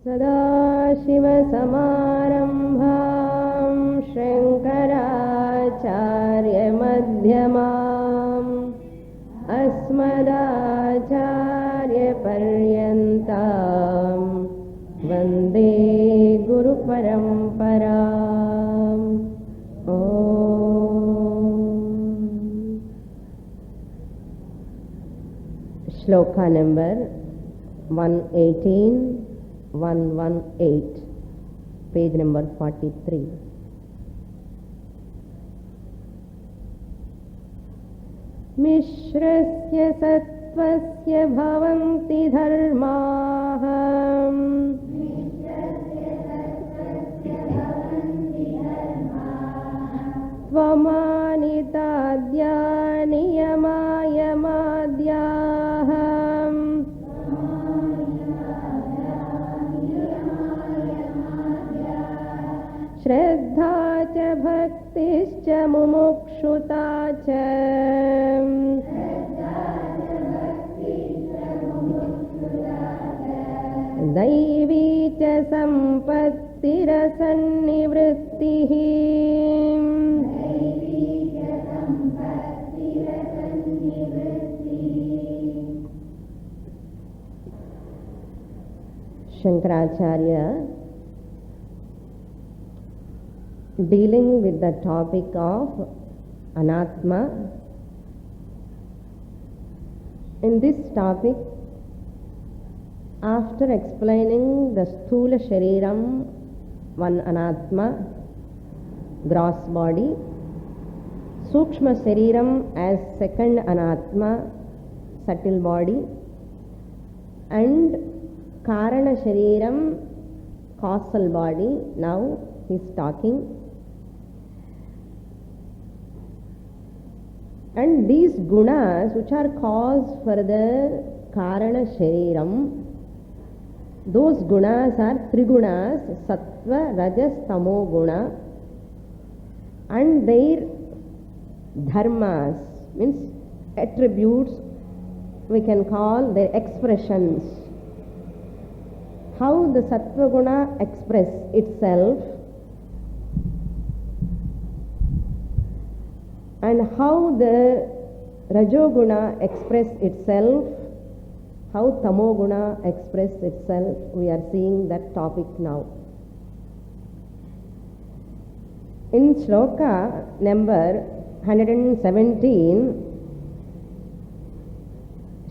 सदाशिवसमारम्भां शङ्कराचार्यमध्यमाम् अस्मदाचार्यपर्यन्तां वन्दे गुरुपरम्पराम्। Shloka number 118 page number 43। मिश्रस्य सत्त्वस्य भवन्ति धर्माः त्वमानिताद्या नियमायमाद्याः श्रद्धा च भक्तिश्च मुमुक्षुता च दैवी च सम्पत्तिरसन्निवृत्तिः। Shankaracharya dealing with the topic of anatma. In this topic, after explaining the sthula shariram, one anatma, gross body, sukshma shariram as second anatma, subtle body, and karana shariram, causal body, now he is talking. And these gunas which are cause for the karana shariram, those gunas are three gunas, sattva, rajas, tamo guna, and their dharmas, means attributes, we can call their expressions. How the sattva guna express itself and how the rajoguna express itself, how tamoguna express itself, we are seeing that topic now. In shloka number 117,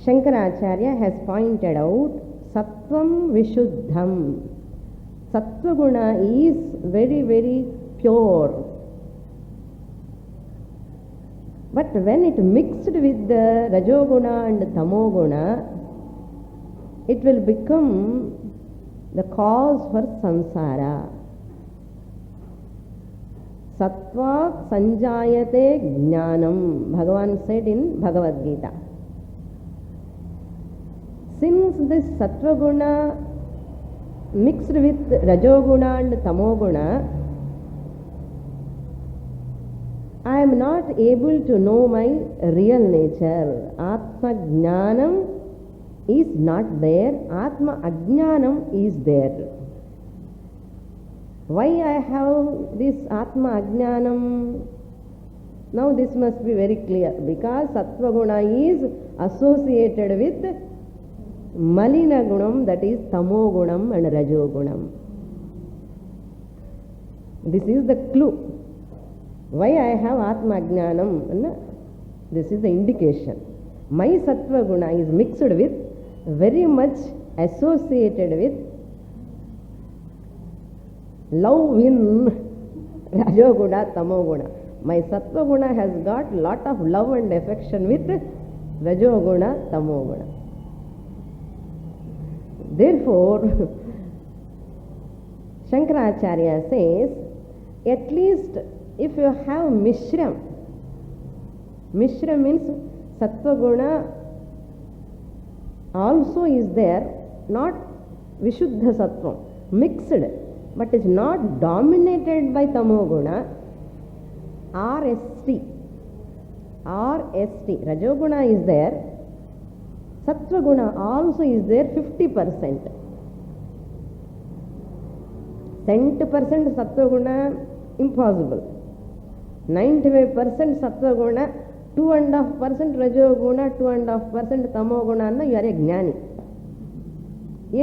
Shankaracharya has pointed out sattvam vishuddham. Sattva guna is very, very pure. But when it mixed with the rajoguna and tamoguna, it will become the cause for samsara. Sattva sanjayate jnanam, Bhagavan said in Bhagavad Gita. Since this sattva guna mixed with rajoguna and tamoguna, I am not able to know my real nature. Atma Jnanam is not there. Atma Ajnanam is there. Why I have this Atma Ajnanam? Now this must be very clear. Because Sattva Guna is associated with Malina Gunam, that is Tamo Gunam and Rajo Gunam. This is the clue. Why I have Atma Jnanam? This is the indication. My Sattva Guna is mixed with, very much associated with love in Rajoguna, Tamoguna. My Sattva Guna has got lot of love and affection with Rajoguna, Tamoguna. Therefore, Shankaracharya says, at least if you have Mishram means Sattva Guna also is there, not Vishuddha Sattva, mixed, but is not dominated by Tamo Guna, RST, Rajoguna is there, Sattva Guna also is there 50%. 100% sattva-guna, impossible. 95% sattva-guna, 2.5% rajoguna, 2.5% tamoguna, you are a ಜ್ಞಾನಿ.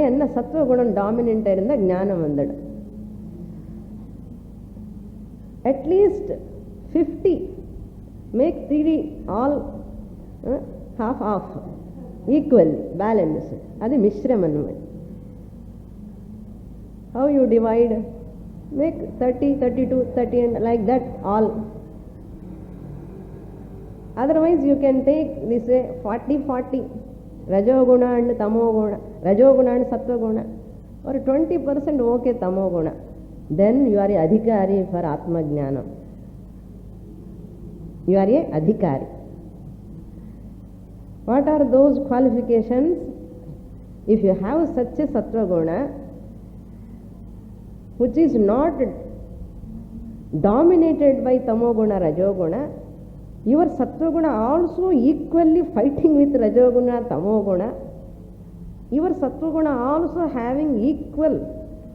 ಏನ್ನ ಸತ್ವಗುಣ dominant ಇರಿಂದ ಜ್ಞಾನ ಬಂದಡು. At least 50 make 3D all half equally balance. ಅದು ಮಿಶ್ರಮನ್ವಯ. How you divide? Make 30, 32, 30 and like that all. Otherwise you can take this way 40, 40. Rajoguna and Tamoguna. Rajoguna and Sattva-guna. Or 20% okay Tamoguna. Then you are a adhikari for Atma Jnana. You are a adhikari. What are those qualifications? If you have such a Sattva-guna, which is not dominated by Tamoguna, Rajoguna, your Sattva-guna also equally fighting with Rajoguna, Tamoguna. Your Sattva-guna also having equal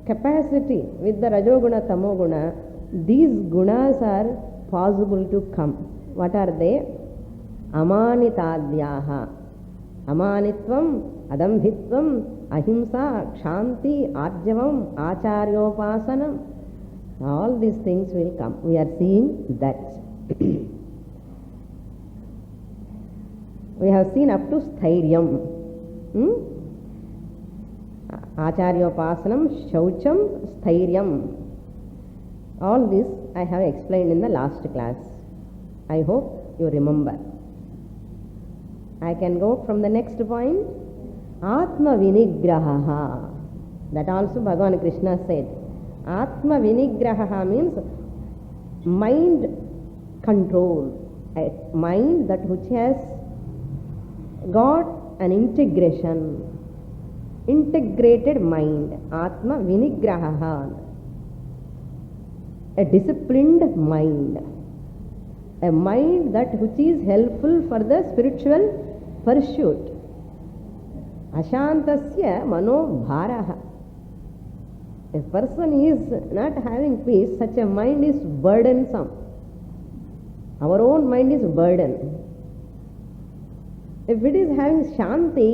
capacity with the Rajoguna, Tamoguna. These gunas are possible to come. What are they? Amanitadhyaha. Amanitvam, adambhitvam, ahimsa, kshanti, arjavam, acharyopasanam. All these things will come. We are seeing that. We have seen up to stairyam. Acharyopasanam, shaucham, stairyam. All this I have explained in the last class. I hope you remember. I can go from the next point. Atma vinigraha. That also Bhagavan Krishna said. Atma vinigraha means mind control. A mind that which has got an integrated mind. Atma vinigraha. A disciplined mind. A mind that which is helpful for the spiritual pursuit. Ashantasya mano bharaha. A person is not having peace, such a mind is burdensome. Our own mind is burden. If it is having shanti,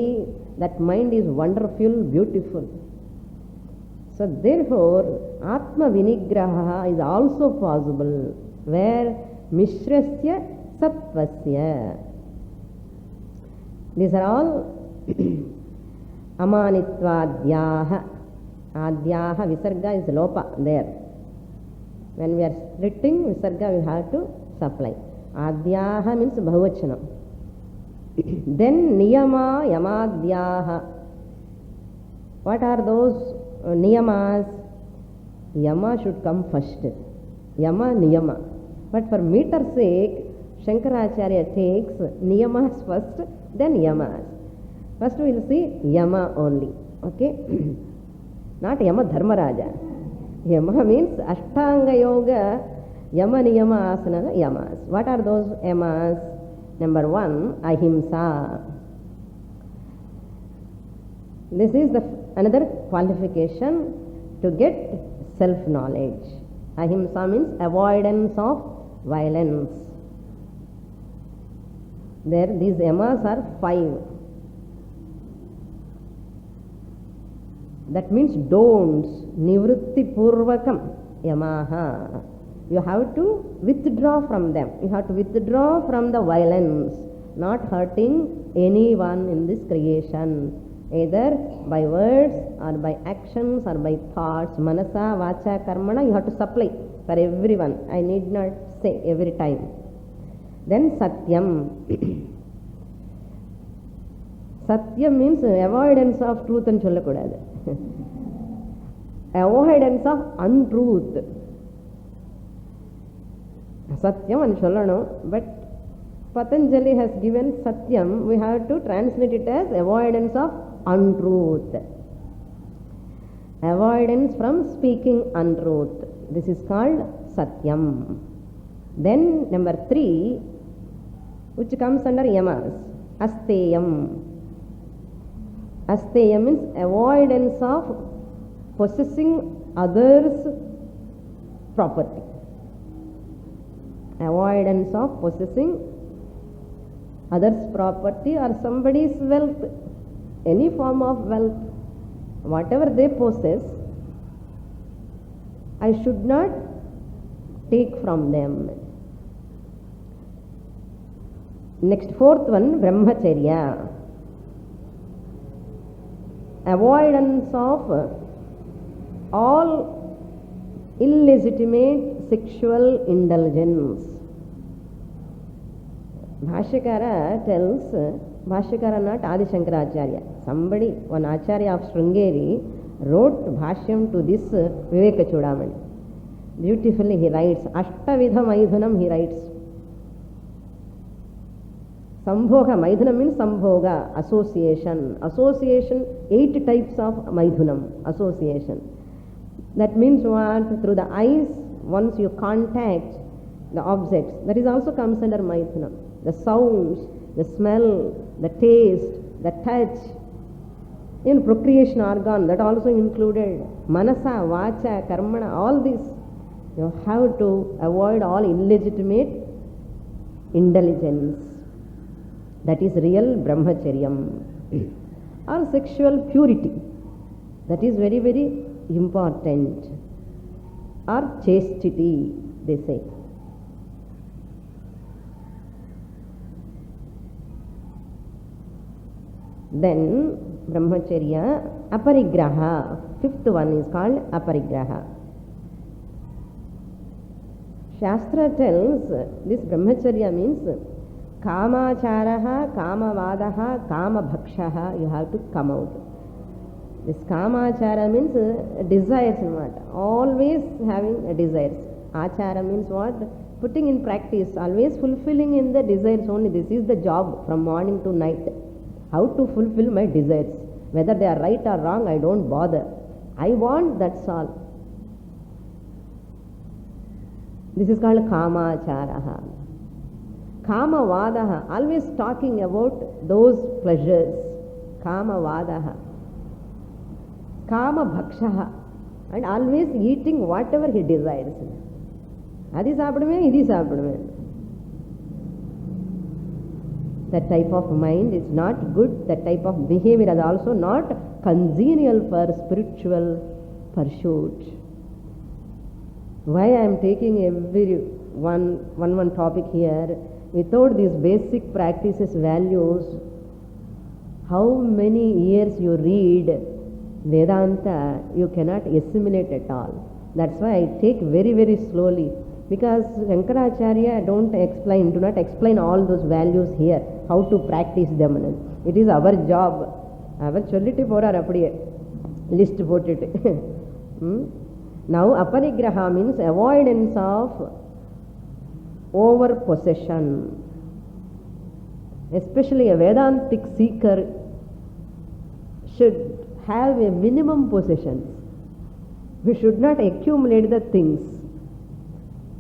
that mind is wonderful, beautiful. So therefore, Atma vinigraha is also possible, where Mishrasya Sattvasya. These are all Amanitvadhyaha. Adhyaha, Visarga is Lopa there. When we are splitting, Visarga we have to supply. Adhyaha means Bahuvachanam. Then Niyama Yamadhyaha. What are those Niyamas? Yama should come first. Yama, Niyama. But for meter's sake, Shankaracharya takes Niyamas first, then Yamas. First we will see Yama only. Okay? Not Yama Dharmaraja. Yama means Ashtanga Yoga, Yama Niyama Asana Yamas. What are those Yamas? Number 1, Ahimsa. This is another qualification to get self-knowledge. Ahimsa means avoidance of violence. There, these yamas are 5. That means don'ts. Nivritti purvakam yamaha. You have to withdraw from them. You have to withdraw from the violence, not hurting anyone in this creation, either by words or by actions or by thoughts. Manasa, vacha, karmana, you have to supply for everyone. I need not say every time. Then satyam. Satyam means avoidance of truth and sollakudadu. Avoidance of untruth. Satyam and sollano, but Patanjali has given satyam, we have to translate it as avoidance of untruth. Avoidance from speaking untruth. This is called satyam. Then number 3, which comes under yamas, asteyam. Asteyam means avoidance of possessing others' property. Avoidance of possessing others' property or somebody's wealth, any form of wealth, whatever they possess, I should not take from them. Next, fourth one, brahmacharya. Avoidance of all illegitimate sexual indulgence. Bhashyakara tells, Bhashyakara not Adi Shankaracharya, somebody, one Acharya of Sringeri wrote Bhashyam to this Viveka Chudamani. Beautifully he writes, Ashtavidha Maidhunam he writes. Sambhoga, Maidhunam means Sambhoga, association. Association, 8 types of Maidhunam, association. That means what? Through the eyes, once you contact the objects, that is also comes under Maidhunam. The sounds, the smell, the taste, the touch, in procreation organ, that also included. Manasa, Vacha, Karmana, all this. You have to avoid all illegitimate indulgence. That is real brahmacharyam. Or sexual purity. That is very, very important. Or chastity, they say. Then brahmacharya, aparigraha. 5th one is called aparigraha. Shastra tells this brahmacharya means kamacharaha, kamavadaha, kamabhakshaha, you have to come out. This kamachara means desires, what? Always having desires. Achara means what? Putting in practice, always fulfilling in the desires only. This is the job from morning to night. How to fulfill my desires. Whether they are right or wrong, I don't bother. I want, that's all. This is called kamacharaha. Kamavadaha, always talking about those pleasures. Kamavadaha. Kamabhakshaha, and always eating whatever he desires. Adi saapidume, idi saapidume. That type of mind is not good. That type of behavior is also not congenial for spiritual pursuit. Why I am taking every one topic here? Without these basic practices, values, how many years you read Vedanta, you cannot assimilate at all. That's why I take very, very slowly. Because Shankaracharya do not explain all those values here, how to practice them. It is our job. Our chollitti porar appadiye list potittu. Now aparigraha means avoidance of over possession. Especially a Vedantic seeker should have a minimum possessions. We should not accumulate the things.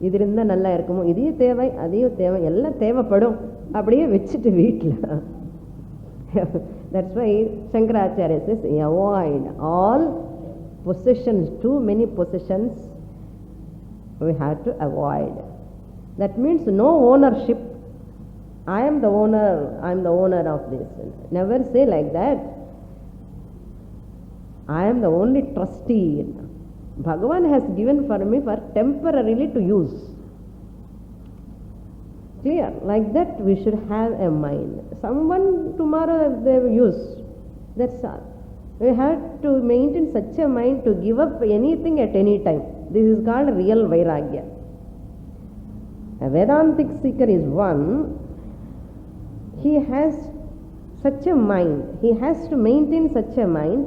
Idirinda nalla irukumo, idhi thevai, adhiyo thevai, ella thevapadum, appadiye vechittu veetla. That's why Shankaracharya says, avoid all possessions, too many possessions we have to avoid. That means no ownership. I am the owner of this. Never say like that. I am the only trustee. Bhagavan has given for me for temporarily to use. Clear? Like that we should have a mind. Someone tomorrow they will use. That's all. We have to maintain such a mind to give up anything at any time. This is called real Vairagya. A Vedantic seeker is one, he has such a mind, he has to maintain such a mind,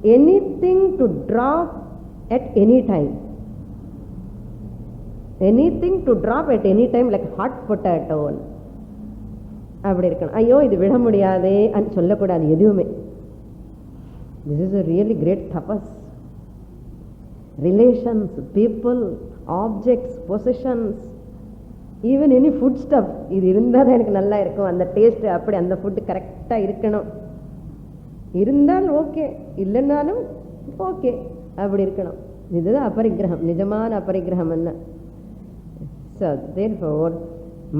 anything to drop at any time. Anything to drop at any time, like hot potato. அப்படி இருக்கணும். ஐயோ இது விட முடியாதே అని சொல்லக்கூடாது எதுவுமே. This is a really great tapas. Relations, people, objects, possessions, even any food stuff, இது இருந்தால் தான் எனக்கு நல்லா இருக்கும், அந்த டேஸ்ட் அப்படி அந்த ஃபுட்டு கரெக்டாக இருக்கணும். இருந்தால் ஓகே, இல்லைன்னாலும் ஓகே, அப்படி இருக்கணும். இதுதான் அபரிக்கிரகம், நிஜமான அபரிக்கிரகம் என்ன. So therefore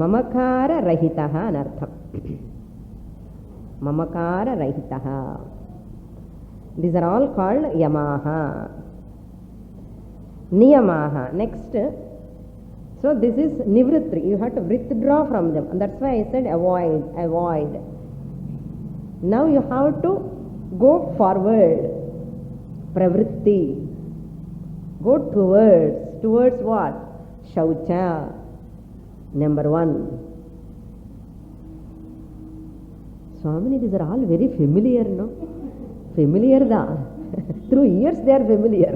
மமகார ரஹிதஹ அனர்த்தம். மமகார ரஹிதஹ. These are all called yamaha. Niyamaha. Next, so this is nivritti. You have to withdraw from them. And that's why I said avoid, avoid. Now you have to go forward. Pravritti. Go towards what? Shaucha. Number 1. Swamini, these are all very familiar, no? Familiar da. Through years they are familiar.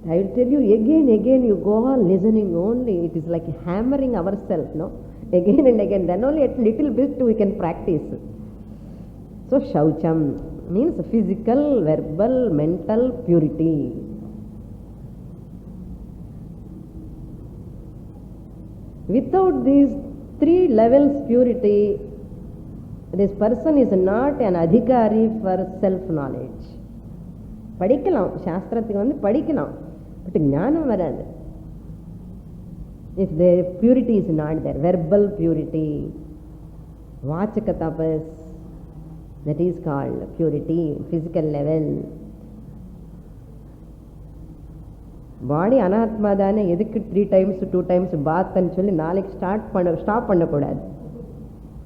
I will tell you again, you go on listening only. It is like hammering ourselves, no? Again and again. Then only a little bit we can practice. So Shaucham means physical, verbal, mental purity. Without these 3 levels purity, this person is not an adhikari for self-knowledge. படிக்கலாம், சாஸ்திரத்துக்கு வந்து படிக்கலாம், but ஞானம் வராது. If the purity is not there, verbal purity, vachaka tapas, that is called purity, physical level. பாடி அனாத்மா தானே, எதுக்கு 3 times 2 times பாத்ன்னு சொல்லி நாளைக்கு ஸ்டாப் பண்ணக்கூடாது.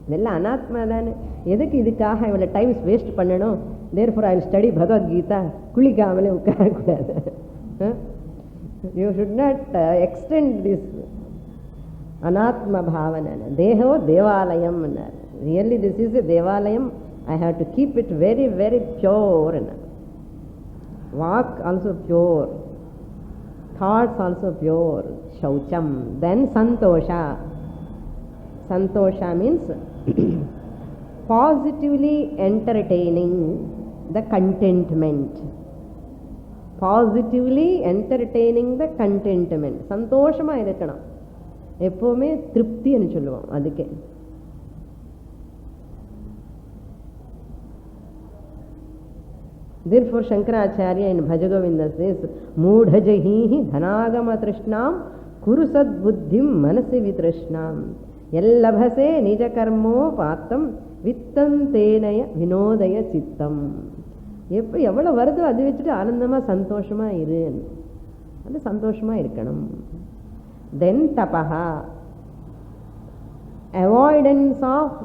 இதெல்லாம் அனாத்மா தானே, எதுக்கு இதுக்காக இவ்வளோ டைம்ஸ் வேஸ்ட் பண்ணணும். therefore I will study Bhagavad Gita, குளிக்காமலே உட்காரக்கூடாது. You should not extend this anatma bhavana. Deho devalayam. Really this is a devalayam. I have to keep it very, very pure. Walk also pure. Thoughts also pure. Shaucham. Then santosha. Santosha means positively entertaining the contentment. Positively entertaining the contentment. சந்தோஷமா இருக்கணும், எப்பவுமே திருப்தின்னு சொல்லுவோம். அதுக்கே therefore Shankaracharya in Bhajagovinda says, மூடஜஹீஹி தனாகம திருஷ்ணாம் குரு சத்புத்திம் மனசி வித்ருஷ்ணாம் எல்லபசே நிஜ கர்மோ பாத்தம் வித்தம் தேனய வினோதய சித்தம். எப்போ எவ்வளோ வருதோ அது வச்சுட்டு ஆனந்தமாக சந்தோஷமாக இரு, அது சந்தோஷமாக இருக்கணும். தென் தபஹா, avoidance of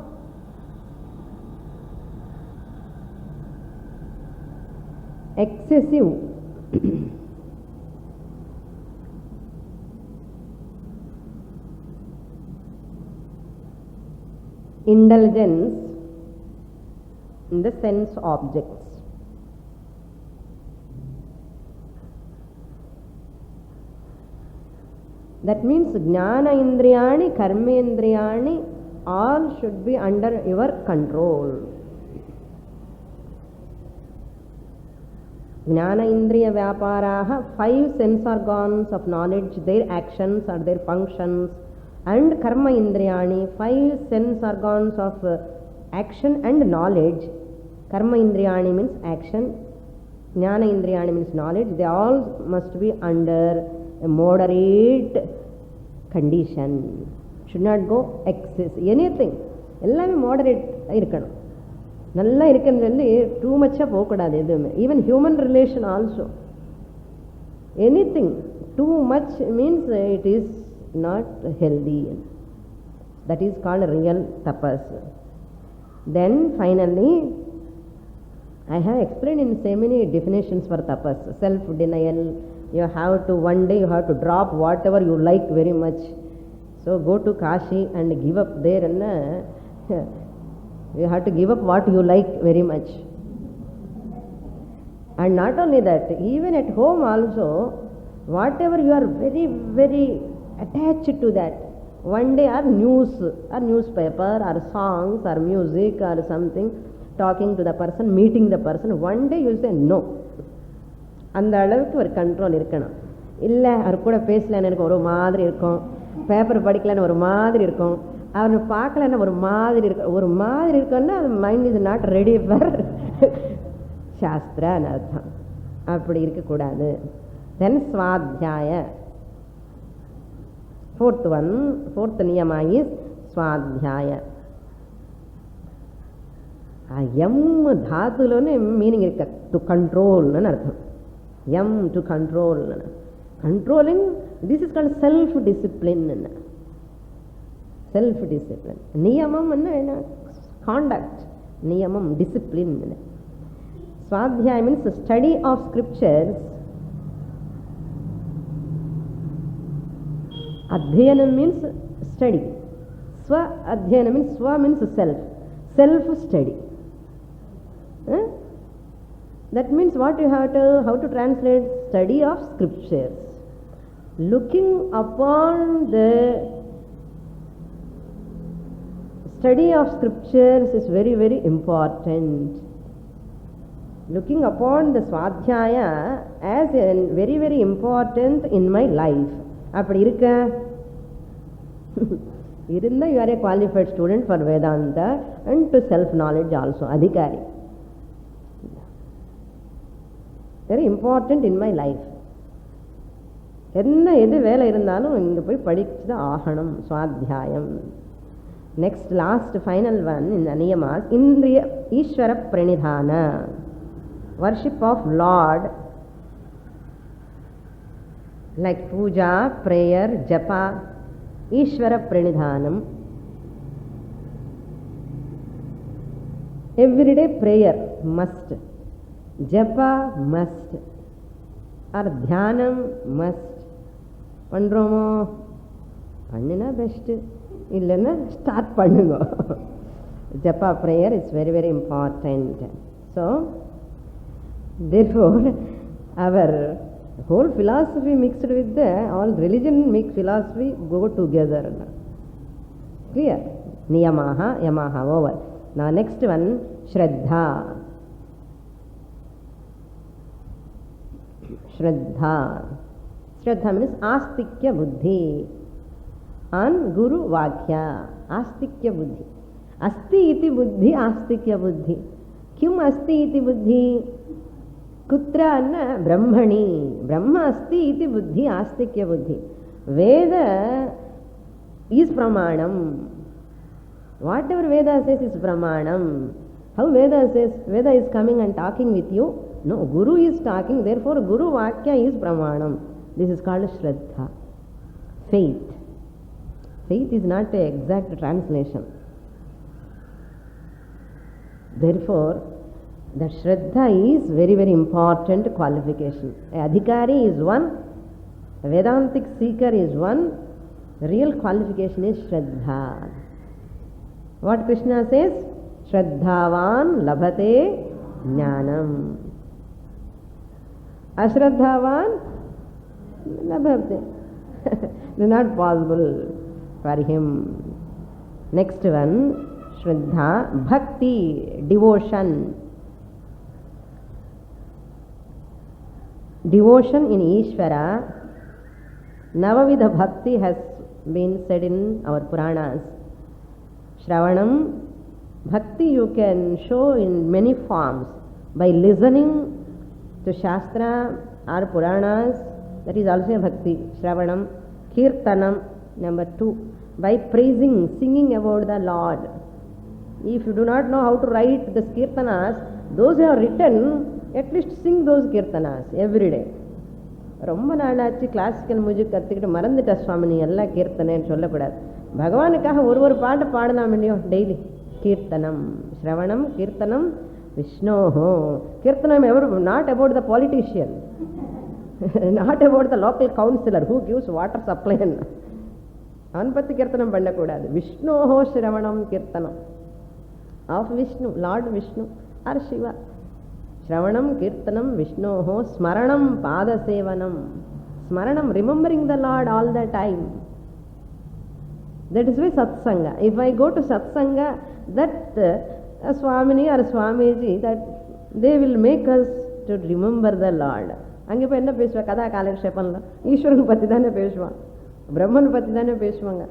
excessive indulgence in the sense objects. That means jnana indriyani, karmendriyani, all should be under your control. Jnana indriya vyaparaha, 5 sense organs of knowledge, their actions or their functions, and karma indriyani, 5 sense organs of action and knowledge. Karma indriyani means action, jnana indriyani means knowledge. They all must be under a moderate condition. Should not go excess. Anything எல்லாமே moderate இருக்கணும். நல்லா இருக்குன்னு சொல்லி two மச்சாக போகக்கூடாது எதுவுமே. Even human relation also. Anything too much means it is not healthy. That is called real tapas. Then finally I have explained in so many definitions for tapas. Self denial, you have to one day you have to drop whatever you like very much. So go to Kashi and give up there, and you have to give up what you like very much. And not only that, even at home also, whatever you are very, very attached to that, one day or news or newspaper or songs or music or something, talking to the person, meeting the person, one day you say no. அந்த அளவுக்கு ஒரு control இருக்கணும். இல்லை அவர் கூட பேசலன்னு எனக்கு ஒரு மாதிரி இருக்கும், பேப்பர் படிக்கலன்னு ஒரு மாதிரி இருக்கும், அவனை பார்க்கலன்னு ஒரு மாதிரி இருக்கும். ஒரு மாதிரி இருக்குன்னா அது mind is not ready for சாஸ்திரான்னு அர்த்தம். அப்படி இருக்கக்கூடாது. Then Swadhyaya. Fourth niyama is Swadhyaya. Yam dhatulone meaning to control అని అర్థం. Yam to control. Controlling, this is called self-discipline. Self-discipline. Niyamam anna conduct. Niyamam, discipline. Swadhyaya means study of scriptures. Adhyanam means study. Swa adhyanam means swa means self. Self-study. That means what you have to, how to translate study of scriptures. Looking upon the study of scriptures is very, very important. Looking upon the Swadhyaya as very, very important in my life. அப்படி இருக்க இருந்தா you are a qualified student for Vedanta and to self knowledge also. Adhikari. Very important in my life. என்ன எது வேலை இருந்தாலும் இங்கே போய் படிச்சுதான் ஆகணும். சுவாத்தியாயம். நெக்ஸ்ட் லாஸ்ட் ஃபைனல் ஒன் இந்த நியமாஸ் இந்திரிய ஈஸ்வர பிரணிதான worship of lord like puja, prayer, japa, ஈஸ்வர பிரணிதானம். Everyday prayer must, japa must, or தியானம் மஸ்ட். பண்ணுறோமோ? பண்ணினா பெஸ்ட்டு, இல்லைன்னா ஸ்டார்ட் பண்ணுங்க. Japa prayer is very very important. So therefore our whole philosophy mixed with the all religion make philosophy go together. Clear? Niyamaha, yamaha, over. Now next one, Shraddha. Shraddha. Shraddha means astikya buddhi on Guru Vakya. Astikya buddhi. Asti iti buddhi, astikya buddhi. Kyum asti iti buddhi? कुत्र अन्न ब्रह्मणि. ब्रह्म अस्ति इति बुद्धि, आस्तिक्य बुद्धि. वेद is pramanam. Whatever Veda says is pramanam. How Veda says? Veda is coming and talking with you. No, Guru is talking, therefore Guru Vakya is pramanam. This is called Shraddha. Faith. Faith is not an exact translation. Therefore that Shraddha is very, very important qualification. A Adhikari is one, a Vedantic seeker is one, real qualification is Shraddha. What Krishna says? Shraddhavan labhate jnanam. Ashraddhavan labhate. It is not possible for him. Next one, Shraddha, bhakti, devotion. Devotion in Ishvara. Navavidha bhakti has been said in our Puranas. Shravanam, bhakti you can show in many forms. By listening to Shastra or Puranas, that is also a bhakti. Shravanam. Kirtanam, number 2. By praising, singing about the Lord. If you do not know how to write the kirtanas, those who are written, at least sing those kirtanas every day. ரொம்ப நாளாச்சு classical music கற்றுக்கிட்டு மறந்துட்ட சுவாமி நீ எல்லாம் கீர்த்தனைன்னு சொல்லக்கூடாது. பகவானுக்காக ஒரு பாட்டு பாடலாம் இல்லையோ டெய்லி. கீர்த்தனம், ஸ்ரவணம், கீர்த்தனம், விஷ்ணோஹோ. கீர்த்தனம் ever not about the politician, not about the local councillor who gives water supply. அவன் பற்றி கீர்த்தனம் பண்ணக்கூடாது. விஷ்ணோஹோ ஸ்ரவணம் கீர்த்தனம் of Vishnu, lord Vishnu or Shiva. Shravanam, Kirtanam, Vishnoho, Smaranam, Padasevanam. Smaranam, remembering the Lord all the time. That is why Satsanga. If I go to Satsanga, that Swamini or Swamiji, that they will make us to remember the Lord. அங்கே போய் என்ன பேசுவா? கதா காலக்ஷேபம்ல ஈஸ்வரன் பற்றி தானே பேசுவான், பிரம்மன் பற்றி தானே பேசுவாங்க,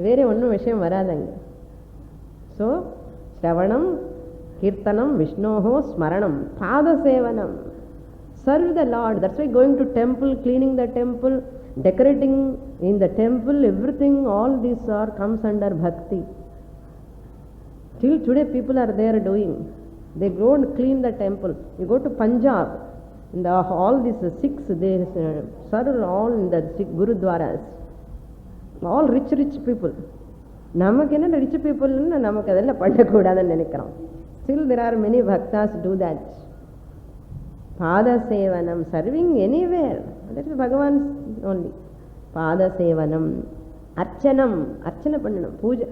வேறு ஒன்றும் விஷயம் வராதுங்க. So Shravanam, Kirtanam, Vishnoho, Smaranam, Padasevanam. serve the Lord. That's why going to temple, cleaning the temple, decorating in the temple, everything, all these comes under bhakti. Till today people are there doing. They go and clean the temple. You go to Punjab, all these Sikhs, they serve all in the Sikh Gurudwaras. All rich people. நமக்கு என்ன rich people நமக்கு அதெல்லாம் பண்ணக்கூடாதுன்னு நினைக்கிறோம். Still there are many bhaktas do that. Pada Sevanam, serving anywhere. That is Bhagavan's only. Pada Sevanam. Archana பண்ணணும். பூஜை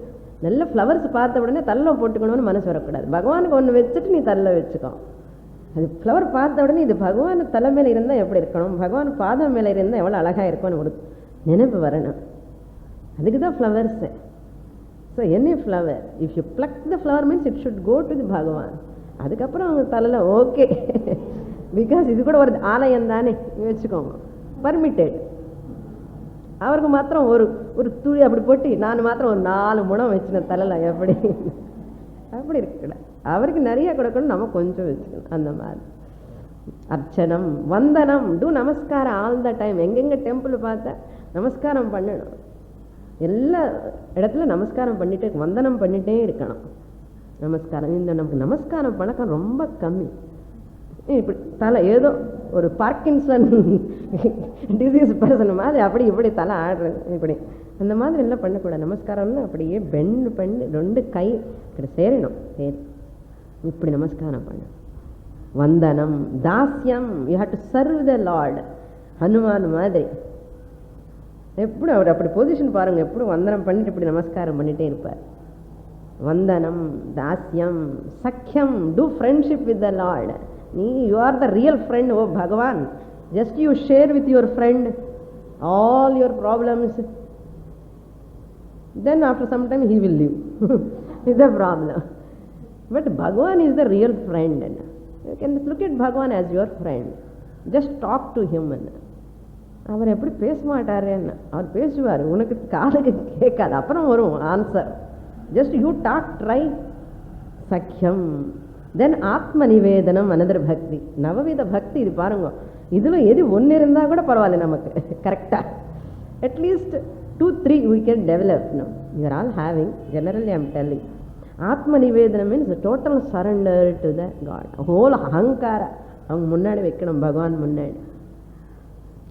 நல்ல flowers பார்த்த உடனே தள்ள போட்டுக்கணும்னு மனசு வரக்கூடாது. பகவானுக்கு ஒன்று வச்சுட்டு நீ தள்ள வச்சுக்கோ. அது ஃப்ளவர் பார்த்த உடனே இது பகவான் தலை மேலே இருந்தால் எப்படி இருக்கணும், பகவான் பாதம் மேலே இருந்தால் எவ்வளோ அழகாக இருக்கும்னு ஒரு நினைப்பு வரணும். அதுக்கு தான் flowers. So any flower, if you pluck the flower means it should go to the Bhagavan. அதுக்கப்புறம் அவங்க தலையில் ஓகே, பிகாஸ் இது கூட ஒரு ஆலயம் தானே வச்சுக்கோங்க, பர்மிட்டட். அவருக்கு மாத்திரம் ஒரு துளி அப்படி போட்டு நான் மாத்திரம் ஒரு 4 முடம் வச்சுனேன் தலையில், எப்படி அப்படி இருக்கக்கூடாது. அவருக்கு நிறைய கொடுக்கணும், நம்ம கொஞ்சம் வச்சுக்கணும். அந்த மாதிரி அர்ச்சனம், வந்தனம், டூ நமஸ்காரம் ஆல் த டைம். எங்கெங்கே டெம்பிள் பார்த்தா நமஸ்காரம் பண்ணணும். எல்லா இடத்துல நமஸ்காரம் பண்ணிட்டு வந்தனம் பண்ணிகிட்டே இருக்கணும். நமஸ்காரம், இந்த நமக்கு நமஸ்காரம் பழக்கம் ரொம்ப கம்மி. இப்படி தலை ஏதோ ஒரு பார்க்கின்சன் டிசீஸ் பர்சன் மாதிரி அப்படி இப்படி தலை ஆடுறது, இப்படி அந்த மாதிரி எல்லாம் பண்ணக்கூடாது. நமஸ்காரம்னு அப்படியே பெண்ட் பண்ணி 2 கை இப்படி சேரணும், சரி இப்படி நமஸ்காரம் பண்ண. வந்தனம், தாஸ்யம், you have to serve the lord. Hanuman மாதிரி எப்படி அவர் அப்படி பொசிஷன் பாருங்க, எப்படி வந்தனம் பண்ணிட்டு இப்படி நமஸ்காரம் பண்ணிட்டே இருப்பார். வந்தனம், தாஸ்யம், சக்கியம், do friendship with the lord. You are the real friend, oh Bhagavan. Just you share with your friend all your problems. Then after some time he will leave. Is the problem. But Bhagavan is the real friend. You can look at Bhagavan as your friend. Just talk to him. அவர் எப்படி பேச மாட்டாருன்னு, அவர் பேசுவார், உனக்கு காதுக்கு கேட்காது, அப்புறம் வரும் answer. Just you talk, try. சக்கியம். தென் ஆத்ம நிவேதனம், அனதர் பக்தி, நவவித பக்தி. இது பாருங்க, இதில் எது ஒன்று இருந்தால் கூட பரவாயில்ல நமக்கு, கரெக்டாக at least 2-3 we can develop. No, you are all having, generally I am telling. ஆத்ம நிவேதனம் means total surrender to the God. Whole அகங்கார அவங்க முன்னாடி வைக்கணும், பகவான் முன்னாடி.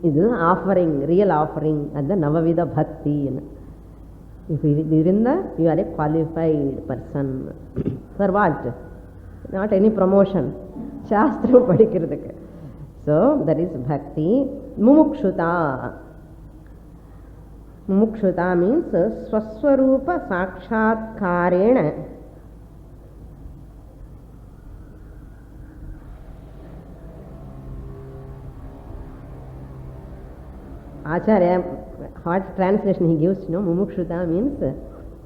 இது ஆஃபரிங், ரியல் ஆஃபரிங். அதுதான் நவவித பக்தி. இப்போ இது இருந்தால் you R A qualified person. For what? Not any promotion, சாஸ்திரம் படிக்கிறதுக்கு. ஸோ தட் இஸ் பக்தி. முமுக்ஷுதா. முமுக்ஷுதா means ஸ்வஸ்வரூப சாட்சாத்காரேண Acharya, what translation he gives, mumukshuta means,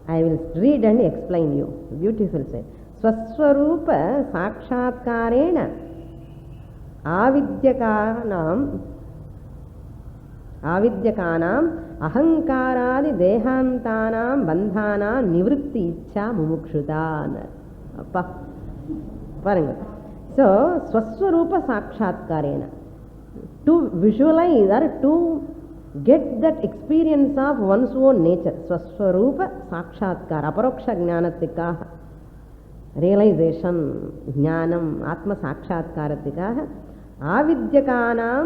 I will read and explain you. Beautiful say. Swaswarupa sakshatkarena avidyakanam ahankaradi dehantanam bandhanam nivritti ichcha mumukshuta. Appa paranga. So swaswarupa sakshatkarena, to visualize or to get that experience of one's own nature. Swaswarupa sakshatkar, aparoksha jnanatikah, realization, jnanam, atma sakshatkaratikkah, avidyakanam,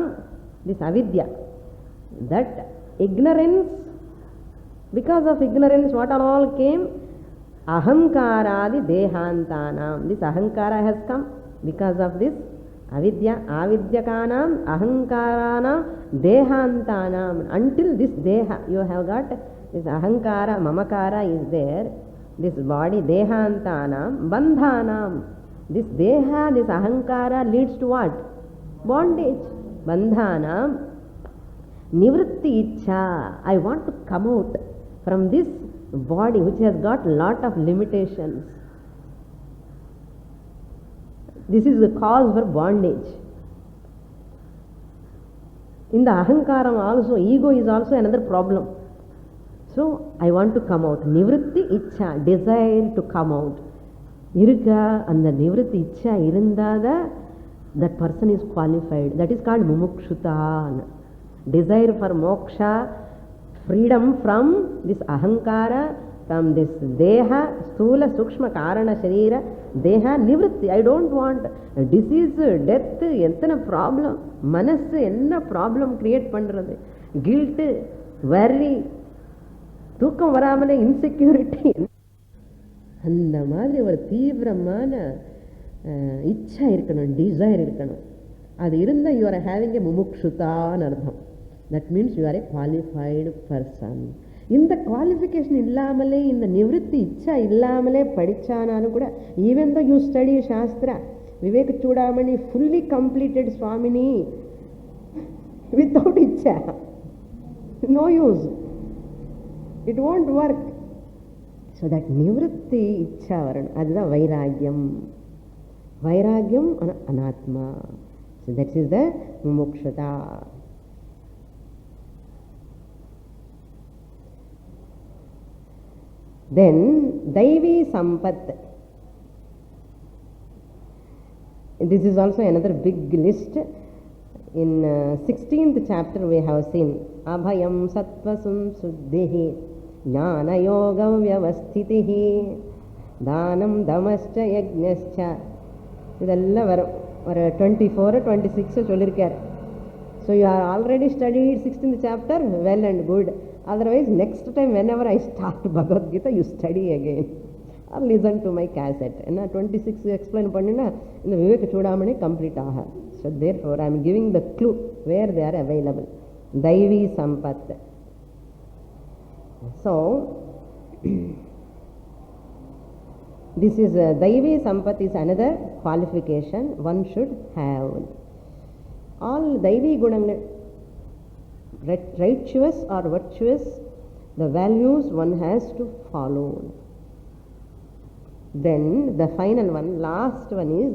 this avidya, that ignorance, because of ignorance what all came? Ahankaradi dehantanam, this ahankara has come because of this avidya. Avidyakanam ahankaranam dehantanam, until this deha you have got this ahankara, mamakara is there, this body, dehantanam bandhanam, this deha, this ahankara leads to what? Bondage. Bandhanam nivritti ichcha, I want to come out from this body which has got lot of limitations. This is the cause for bondage. In the ahankaram also, ego is also another problem. So I want to come out. Nivritti ichcha, desire to come out. Irukka, and the nivritti ichcha irundada that person is qualified. That is called mumukshuta. Desire for moksha, freedom from this ahankara, from this deha, sthula, sukshma, karana, sharira, deha, nivritti. I don't want disease, death, enna problem, manassu enna problem create pandrathu, guilt, worry, தூக்கம் வராமலே insecurity, அந்த மாதிரி ஒரு தீவிரமான இச்சா இருக்கணும், desire இருக்கணும். அது இருந்தால் யூ ஆர் ஹேவிங் எ முமுக்ஷுதான்னு அர்த்தம். That means you are a qualified person. இந்த குவாலிஃபிகேஷன் இல்லாமலே, இந்த நிவೃತ್ತಿ இச்சா இல்லாமலே படித்தானாலும் கூட, even though you study shastra, Vivek Chudamani fully completed சுவாமினி வித்தவுட் இச்சா, no use, it won't work. So that nivritti ichha varanam, adha vairagyam. Vairagyam anatma. So that is the mumukshata. Then daivi sampat. This is also another big list. In 16th chapter we have seen abhayam sattvasum suddhihi ஞான யோகம் வியவஸ்திதிஹி தானம் தமஸ்ச யஜ்ஞஸ்ச. இதெல்லாம் வரும். ஒரு 24 26 சொல்லியிருக்கார். So you are already studied 16th chapter, well and good. Otherwise next time when ever I start Bhagavad Gita you study again R listen to my cassette. ஏன்னா 26 explain பண்ணினா இந்த விவேக சூடாமணி கம்ப்ளீட் ஆக. So there four I am giving the clue where they are available. தைவி Sampath. So this is Daivi Sampat is another qualification one should have. All Daivi Gunangal, righteous or virtuous, the values one has to follow. Then the final one, last one is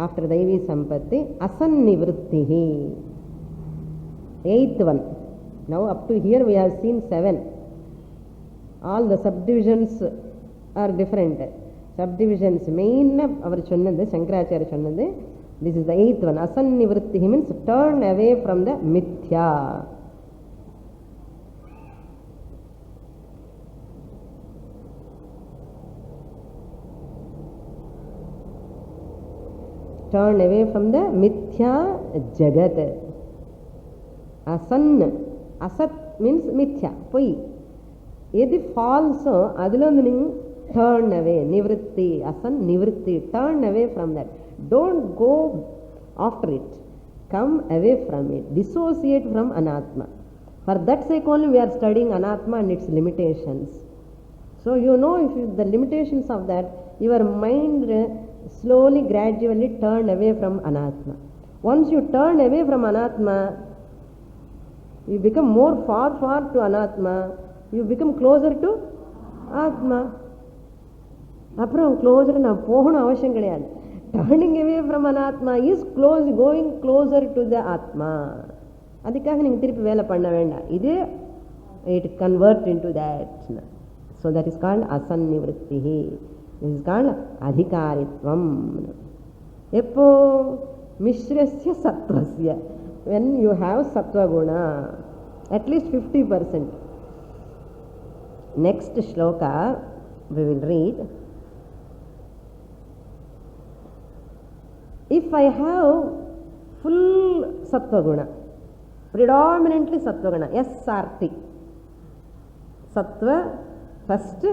after Daivi Sampatti, Asannivrittihi. 8th one. Now up to here we have seen 7. All the subdivisions are different. Subdivisions main அவர் சொன்னது, சங்கராச்சாரிய சொன்னது. This is the 8th one. Asannivritti means turn away from the mithya. Turn away from the mithya jagat. Asan, asat means mithya, பொய். எது ஃபால்ஸோ அதில் வந்து நீங்கள் turn away, நிவೃತ್ತಿ, அசன் நிவೃತ್ತಿ, turn away from that. Don't go after it, come away from it, dissociate from அனாத்மா. For that sake only we are studying anatma and its limitations. So you know, if you, the limitations of that, your mind slowly, gradually turn away from anatma. Once you turn away from anatma, you become more far to anatma. You become closer to Atma. அப்புறம் closer நான் போகணும் அவசியம் கிடையாது. Turning away from அனாத்மா is going closer to the ஆத்மா. அதுக்காக நீங்கள் திருப்பி வேலை பண்ண வேண்டாம். இது it convert in to that. So that is called அசன்னிவృత్తి. திஸ் இஸ் கால்ட் அதிகாரித்வம். எப்போ? மிஸ்ரஸ்ய சத்வஸ்ய, வென் யூ ஹாவ் சத்வகுணா at least 50%. Next shloka we will read. If I have full sattva guna, predominantly sattva guna, SRT, sattva first,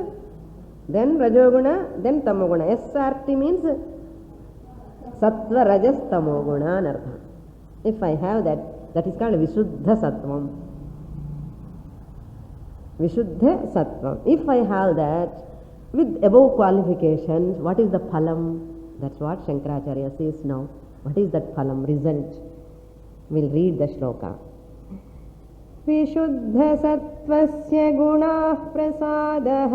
then rajoguna, then tamoguna. SRT means sattva rajas tamoguna nartha. If I have that, that is called vishuddha sattvam. Vishuddha sattvam. If I have that with above qualifications, what is the phalam? That's what Shankaracharya says now. What is that phalam, result? We'll read the shloka. Vishuddha sattvasya gunah prasadah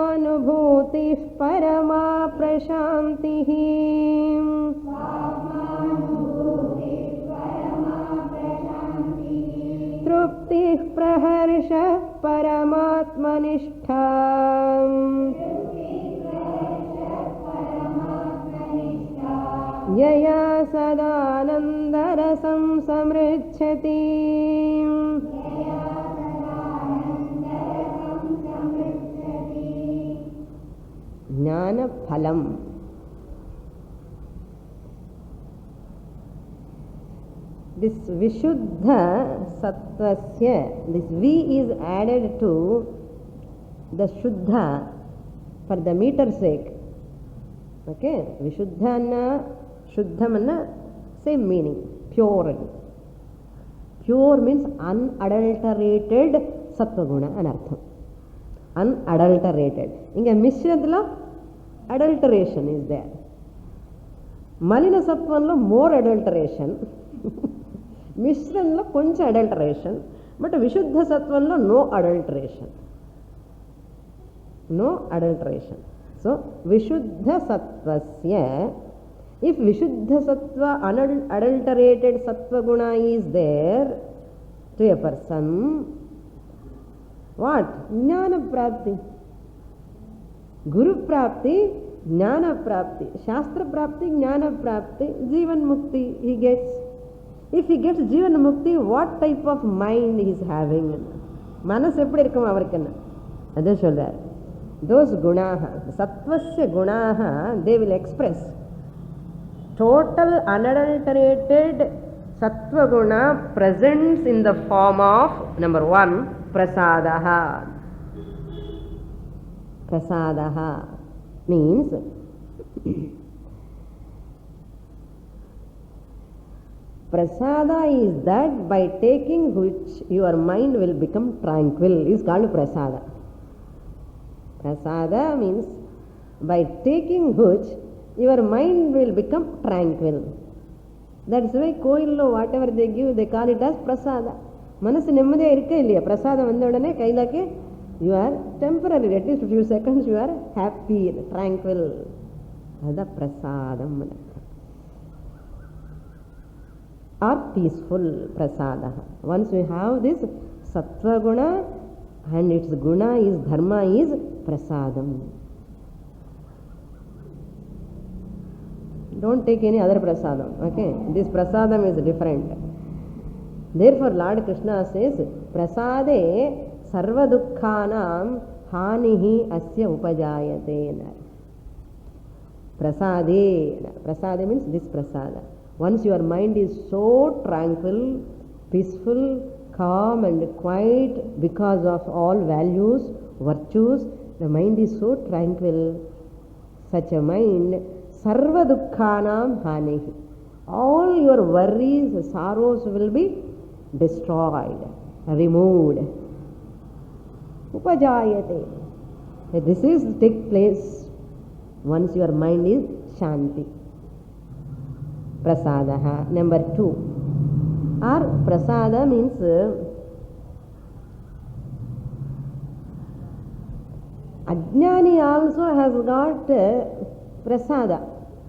स्वात्मानुभूतिः परमा प्रशान्तिः तृप्तिः प्रहर्ष प्रहर्षः परमात्मनिष्ठा यया सदानन्दरसं समृच्छति ज्ञानफलम्. This Vishuddha Sattvasya, this V is added to the Shuddha for the meter's sake. Okay, Vishuddha anna Shuddham anna same meaning, pure. Pure means unadulterated Sattva-guna anartham. Unadulterated. Inga Mishradla adulteration is there. Malina Sattvanlo more adulteration. Mishranlo koncha adulteration. But Vishuddha Sattvanlo no adulteration. No adulteration. So, Vishuddha Sattvasya, if Vishuddha Sattva unadulterated Sattva guna is there to a person, what? Jnana Prapti. Guru Prapti, Jnana Prapti. Shastra Prapti, Jnana Prapti, Jivan Mukti he gets. If he gets Jivan Mukti, what type of mind he is having? Manas eppadi irukum avarkku? Adhe solrar. Those gunaha, Sattvasya gunaha, they will express total unadulterated Sattva guna presents in the form of number 1, Prasadaha. Prasadaha means Prasada is that by taking which your mind will become tranquil is called Prasada. Prasada means by taking which your mind will become tranquil. That's why Koillo whatever they give they call it as Prasada. Manasu nemmadiya irukka illaya Prasada vanda udane kailake you are temporary, at least few seconds you are happy, tranquil. That's Prasadam. Or peaceful Prasada. Once we have this Sattva guna and its guna is dharma is Prasadam. Don't take any other Prasadam. Okay, this Prasadam is different. Therefore Lord Krishna says Prasade sarva dukkhanam hanihi asya upajayate. Prasade. Prasade means this Prasada. Once your mind is so tranquil, peaceful, calm and quiet because of all values, virtues, the mind is so tranquil, such a mind, sarva dukkhanam hanihi. All your worries, sorrows will be destroyed, removed. Upajayate. This is take place once your mind is shanti. Prasadaha. Number 2. Or Prasada means Ajnani also has got Prasada.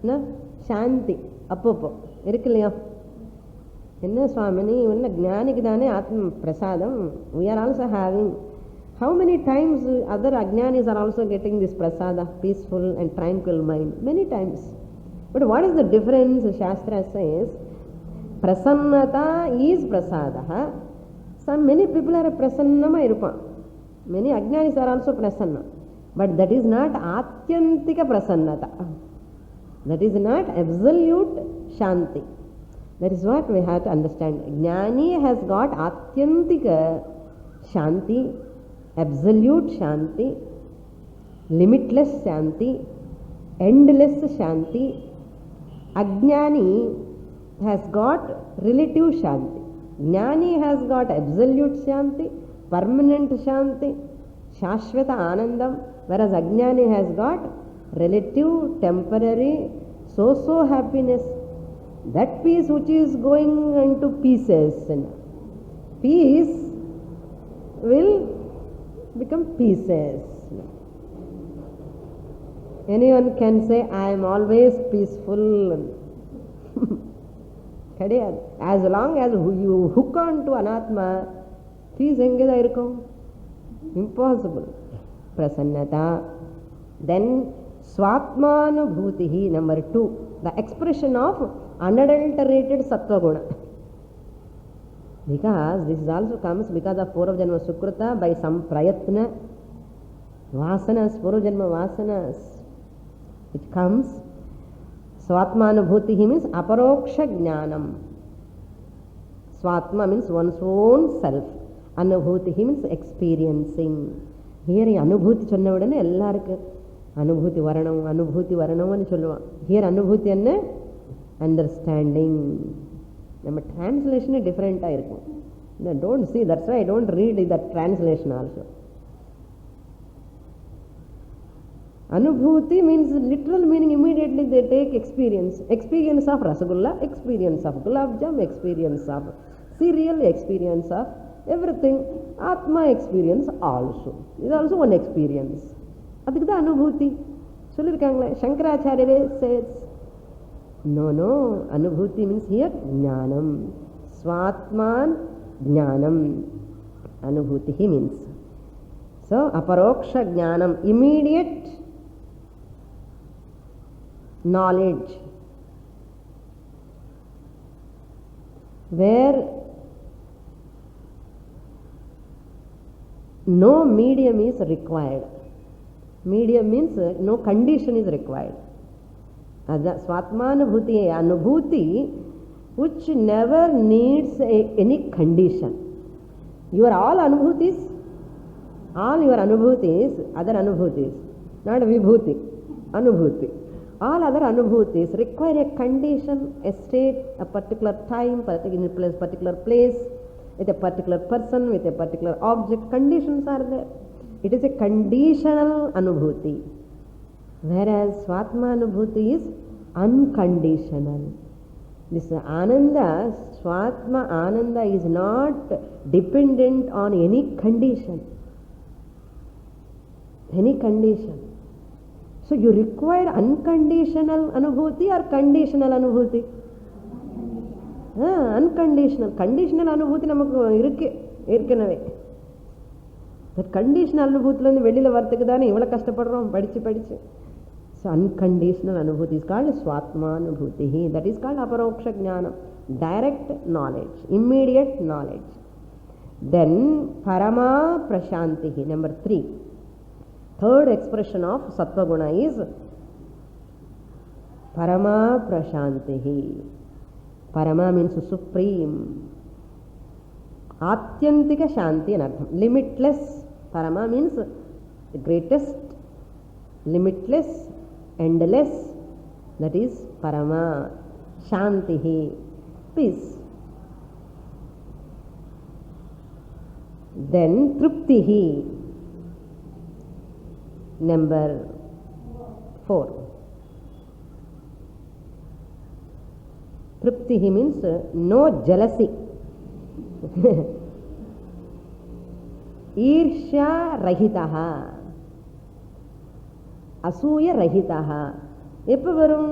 No? Shanti. Appopo. Irukkalaya. Enna Swamini, unna Jnaniki dane Atma Prasadam. We are also having. How many times other Ajnanis are also getting this Prasada, peaceful and tranquil mind? Many times. But what is the difference? Shastra says, Prasannata is Prasadaha. Many people are Prasannama Irupa. Many Ajnanis are also Prasanna. But that is not Atyantika Prasannata. That is not absolute Shanti. That is what we have to understand. Jnani has got Atyantika Shanti, absolute Shanti, limitless Shanti, endless Shanti. Ajnani has got relative Shanti. Jnani has got absolute Shanti, permanent Shanti, Shashvata Anandam, whereas Ajnani has got relative, temporary, so happiness. That peace which is going into pieces, peace will become pieces. Anyone can say, I am always peaceful. As long as you hook on to Anatma, Peace engeda irukum? Impossible. Prasannata. Then Swatmanubhutihi, number 2, the expression of unadulterated sattva guna. Because this also comes because of Purva-janma Sukrita, by some prayatna, vasanas, Purva-janma vasanas, it comes. Swatmanubhutihi means aparoksha jnanam. Swatma means one's own self. Anubhutihi means experiencing. Here anubhuti சொன்ன உடனே எல்லாருக்கும் அனுபூதி வரணும் anu சொல்லுவான். Here அனுபூதி என்ன? Understanding. நம்ம டிரான்ஸ்லேஷனே டிஃப்ரெண்ட்டாக இருக்கும். Don't see, that's why I don't read that translation also. Anubhuti means literal meaning, immediately they take experience. Experience of Rasgulla, experience of Gulab Jam, experience of cereal, experience of everything. Atma experience also. Is also one experience. அதுக்கு தான் அனுபூதி சொல்லியிருக்காங்களே. சங்கராச்சாரியரே says, no, anubhuti means here jnanam. Swatman jnanam. Anubhuti means. So, aparoksha jnanam, immediate knowledge, where no medium is required. Medium means no condition is required. Swatmanubhuti, anubhuti which never needs any condition. Your all anubhutis, all your anubhutis, other anubhutis, not vibhuti, anubhuti. All other anubhutis require a condition, a state, a particular time, particular place, with a particular person, with a particular object. Conditions are there. It is a conditional anubhuti. Whereas Swatma anubhuti is unconditional. This Ananda, Swatma Ananda is not dependent on any condition. Any condition. So you require unconditional anubhuti or conditional anubhuti? Unconditional. Conditional anubhuti நமக்கு இருக்கு ஏற்கனவே. That conditional anubhutiலேருந்து வெளியில் வரத்துக்கு தானே இவ்வளோ கஷ்டப்படுறோம் படிச்சு. So unconditional anubhuti is called Swatma anubhuti. That is called aparoksha jnanam. Direct knowledge, immediate knowledge. Then parama prashantihi, number 3. Third expression of sattva guna is parama prashantihi. Parama means supreme. Atyantika shanti anartham. Limitless. Parama means the greatest, limitless, endless. That is parama shantihi. Peace. Then truptihi. Number 4. Truptihi means no jealousy. Irsha rahitaha. Asuya rahitaha. எப்போ வரும்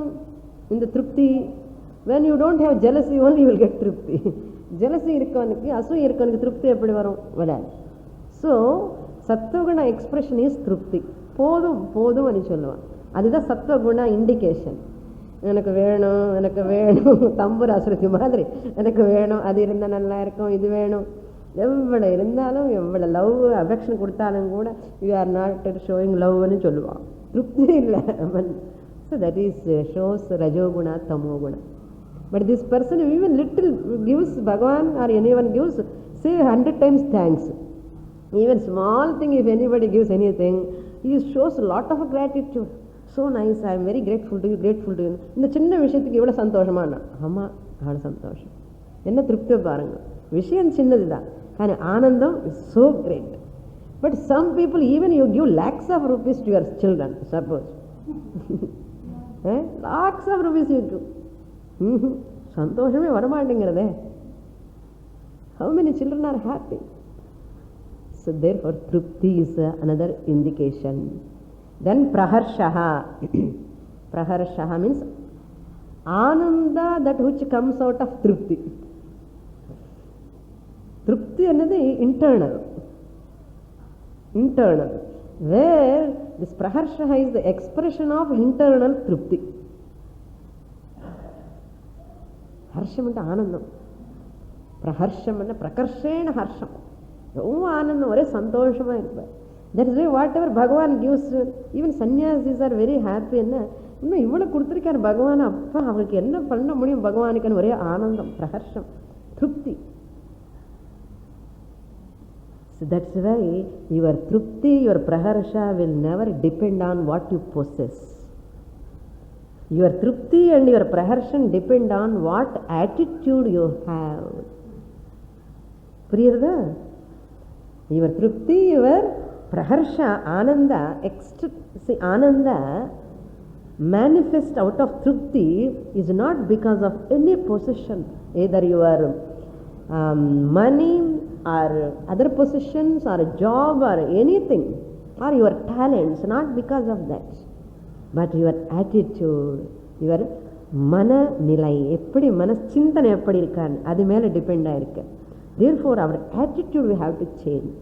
இந்த திருப்தி? when you don't have jealousy only you will get திருப்தி. jealousy இருக்கவனுக்கு, அசூய இருக்கவனுக்கு திருப்தி எப்படி வரும்? வராது. So சத்வகுண expression is திருப்தி. போதும் అని சொல்லுவான். அதுதான் சத்வகுண இண்டிகேஷன். எனக்கு வேணும் தம்புர அசுரத்தி மாதிரி எனக்கு வேணும், அது இருந்தால் நல்லா இருக்கும், இது வேணும். எவ்வளோ இருந்தாலும் எவ்வளோ லவ் அஃபெக்ஷன் கொடுத்தாலும் கூட யூ ஆர் நாட் ஷோயிங் லவ்னு சொல்லுவான். திருப்தி இல்லை. ஸோ தட் இஸ் ஷோஸ் ரஜோகுணா தமோகுணா. But this person even little gives Bhagavan or anyone gives, say 100 times thanks. Even small thing, if anybody gives anything, he shows a lot of gratitude. So nice, I am very grateful to you. இந்த சின்ன விஷயத்துக்கு இவ்வளோ சந்தோஷமான, ஆமாம் அவ்வளோ சந்தோஷம். என்ன திருப்தியை பாருங்க. விஷயம் சின்னது தான், కానీ ஆனந்தம் is so great. But some people, even you give lakhs of rupees to your children, suppose. lakhs of rupees you give. சந்தோஷமே வரமாட்டேங்கிறதே. How many children are happy? So therefore trupti is another indication. Then praharshaha. Praharshaha means ananda, that which comes out of trupti. Trupti another internal, where this praharsha is the expression of internal trupti. Harsham ante anandam, praharsham ante prakarshena harsham. Oh anandam, ore santoshama iruppa. That is why whatever Bhagavan gives, even sannyasis are very happy. இன்னும் இவ்வளோ கொடுத்துருக்காரு பகவான், அப்பா அவருக்கு என்ன பண்ண முடியும் பகவானுக்குன்னு ஒரே ஆனந்தம், பிரஹர்ஷம், திருப்தி. So that's why your trupti, your praharsha will never depend on what you possess. Your trupti and your praharshan depend on what attitude you have. புரியுறதா? Your trupti, your praharsha, ananda, ananda manifest out of trupti is not because of any possession, either your money or other possessions or a job or anything, or your talents, not because of that, but your attitude, your mana nilai, eppadi manas chintana eppadi irukkan adu mele depend aayirukku. Therefore our attitude we have to change.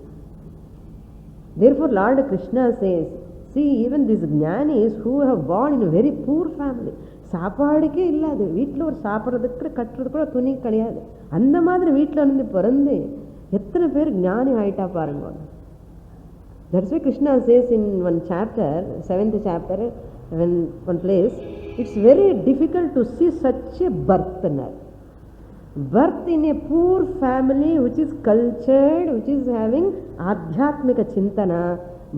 Therefore Lord Krishna says, see, even these jnanis who have born in a very poor family, சாப்பாடுக்கே இல்லாது, வீட்டில் ஒரு சாப்பிட்றதுக்கு கட்டுறது கூட துணி கிடையாது, அந்த மாதிரி வீட்டில் இருந்து பிறந்து எத்தனை பேர் ஞானி ஆயிட்டா பாருங்க. That's why Krishna says in one chapter, 7th chapter, one place, it's very difficult to see such a birth in a poor family which is cultured, which is having adhyatmika chintana.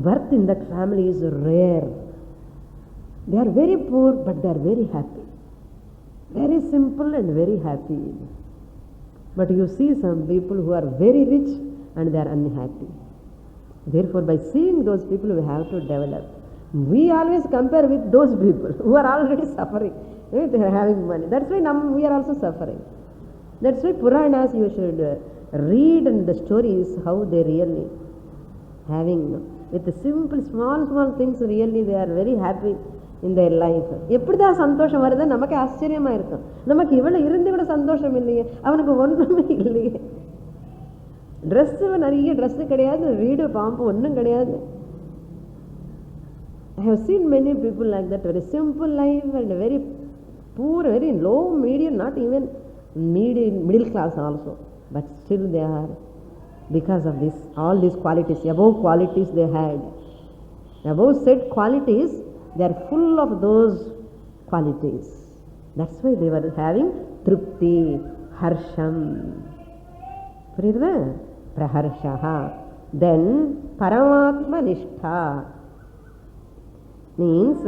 Birth in that family is rare. They are very poor, but they are very happy. Very simple and very happy. But you see some people who are very rich and they are unhappy. Therefore, by seeing those people, we have to develop. We always compare with those people who are already suffering. They are having money. That's why we are also suffering. That's why Puranas you should read, and the stories how they really having, with the simple small things, really they are very happy in their life. எப்படிதான் சந்தோஷம் வருது நமக்கு ஆச்சரியமா இருக்கும். நமக்கு இவ்வளவு இருந்து கூட சந்தோஷம் இல்லையே, அவனுக்கு ஒன்றுமே இல்லையே. ட்ரெஸ் நிறைய ட்ரெஸ் கிடையாது, வீடு பாம்பு ஒன்றும் கிடையாது. I have seen many people like that, very simple life and very poor, very low, medium, not even middle class also, but still they are, because of this, all these qualities, above qualities they had, above said qualities, they are full of those qualities. That's why they were having trupti, harsham. Puriyudha? Praharshaha. Then Paramatma Nishtha means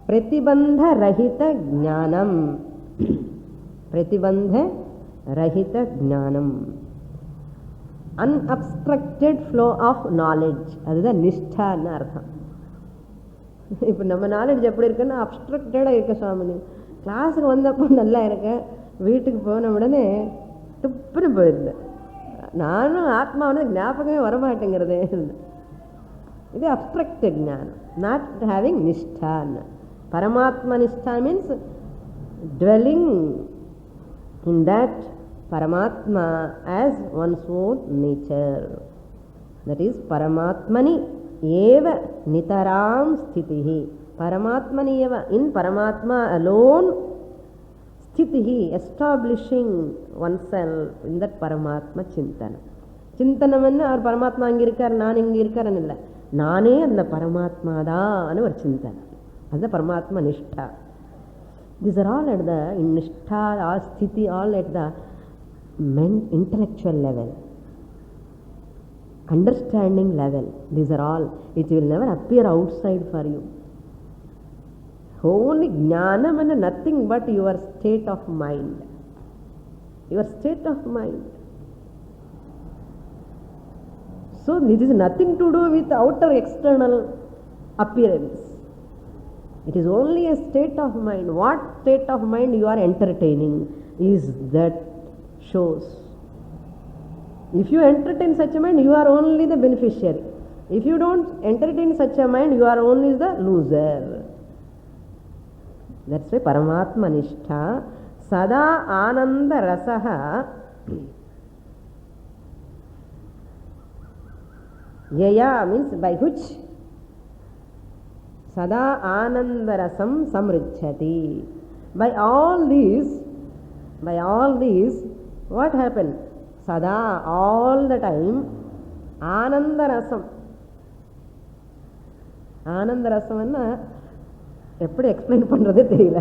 Pratibandha Rahita Jnanam. Pratibandha Rahita Jnanam. Unobstructed flow of knowledge. அதுதான் நிஷ்டான்னு அர்த்தம். இப்போ நம்ம knowledge எப்படி இருக்குன்னா அப்ஸ்ட்ரக்டடாக இருக்க சுவாமினி. கிளாஸுக்கு வந்தப்போ நல்லா இருக்கேன், வீட்டுக்கு போன உடனே துப்புன்னு போயிருந்தேன். நானும் ஆத்மாவனு ஞாபகமே வரமாட்டேங்கிறது. இது அப்ஸ்ட்ரக்டட் ஞானம், நாட் ஹேவிங் நிஷ்டான்னு. பரமாத்மா நிஷ்டா means dwelling in that Paramatma as one's own nature. That is Paramatmani eva nitaram sthitihi. Paramatmani eva, in Paramatma alone, sthitihi, establishing oneself in that Paramatma chintana. Chintanam enna அவர் பரமாத்மா அங்கே இருக்கார், நான் இங்கே இருக்காருன்னு இல்லை, நானே அந்த பரமாத்மா தான் ஒரு சிந்தனை. அதுதான் பரமாத்மா நிஷ்டா. These are all at the nishtha, all sthiti, all at the intellectual level, understanding level. These are all, it will never appear outside for you. Only jnanam and nothing but your state of mind. Your state of mind. So this is nothing to do with outer external appearance. It is only a state of mind. What state of mind you are entertaining is that shows. If you entertain such a mind, you are only the beneficiary. If you don't entertain such a mind, you are only the loser. That's why Paramatma Nishtha Sada Ananda Rasaha Yaya means by which sada anandarasam samrichyati. By all these, what happened? Sada, all the time, anandarasam. ஆனந்தரசம்னா எப்படி explain பண்ணுறதே தெரியல.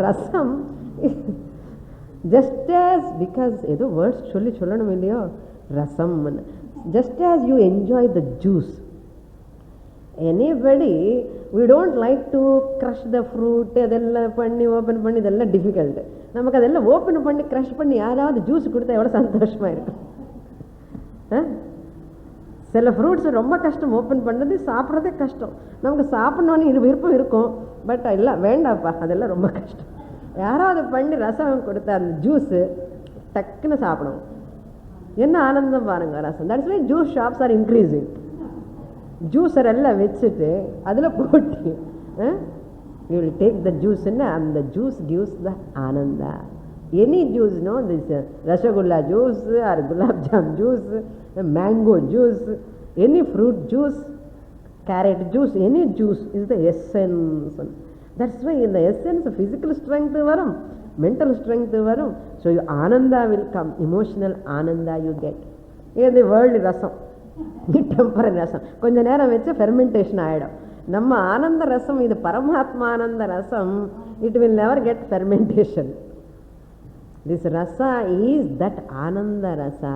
ரசம் just as, because ஏதோ words சொல்லணும் இல்லையோ, ரசம் just as you enjoy the juice. Anybody we don't like to crush the fruit, அதெல்லாம் பண்ணி ஓப்பன் பண்ணி இதெல்லாம் டிஃபிகல்ட்டு. நமக்கு அதெல்லாம் ஓப்பன் பண்ணி க்ரஷ் பண்ணி யாராவது ஜூஸ் கொடுத்தா எவ்வளோ சந்தோஷமாக இருக்கும். சில ஃப்ரூட்ஸ் ரொம்ப கஷ்டம் ஓப்பன் பண்ணுறது, சாப்பிட்றதே கஷ்டம். நமக்கு சாப்பிட்ணுன்னு இது விருப்பம் இருக்கும், பட் இல்லை வேண்டாப்பா அதெல்லாம் ரொம்ப கஷ்டம். யாராவது பண்ணி ரசம் கொடுத்தா அந்த ஜூஸு டக்குன்னு சாப்பிடணும். என்ன ஆனந்தம் பாருங்க ரசம். That's why juice shops are increasing. Juicer எல்லாம் வச்சுட்டு அதில் போட்டு யூ வில் டேக் த ஜூஸ்ன்னு, அந்த ஜூஸ் கிவ்ஸ் த ஆனந்தா. Any juice, no, this rasgulla juice or gulab jam juice, mango juice, any fruit juice, carrot juice, any juice is the essence. That's why in the essence physical strength varum, mental strength varum. So your ananda will come, emotional ananda you get. In the world rasam, temporary rasam, konja neram vecha fermentation aayidum. Namma ananda rasam idu paramatma ananda rasam, it will never get fermentation. This rasa is that ananda rasa.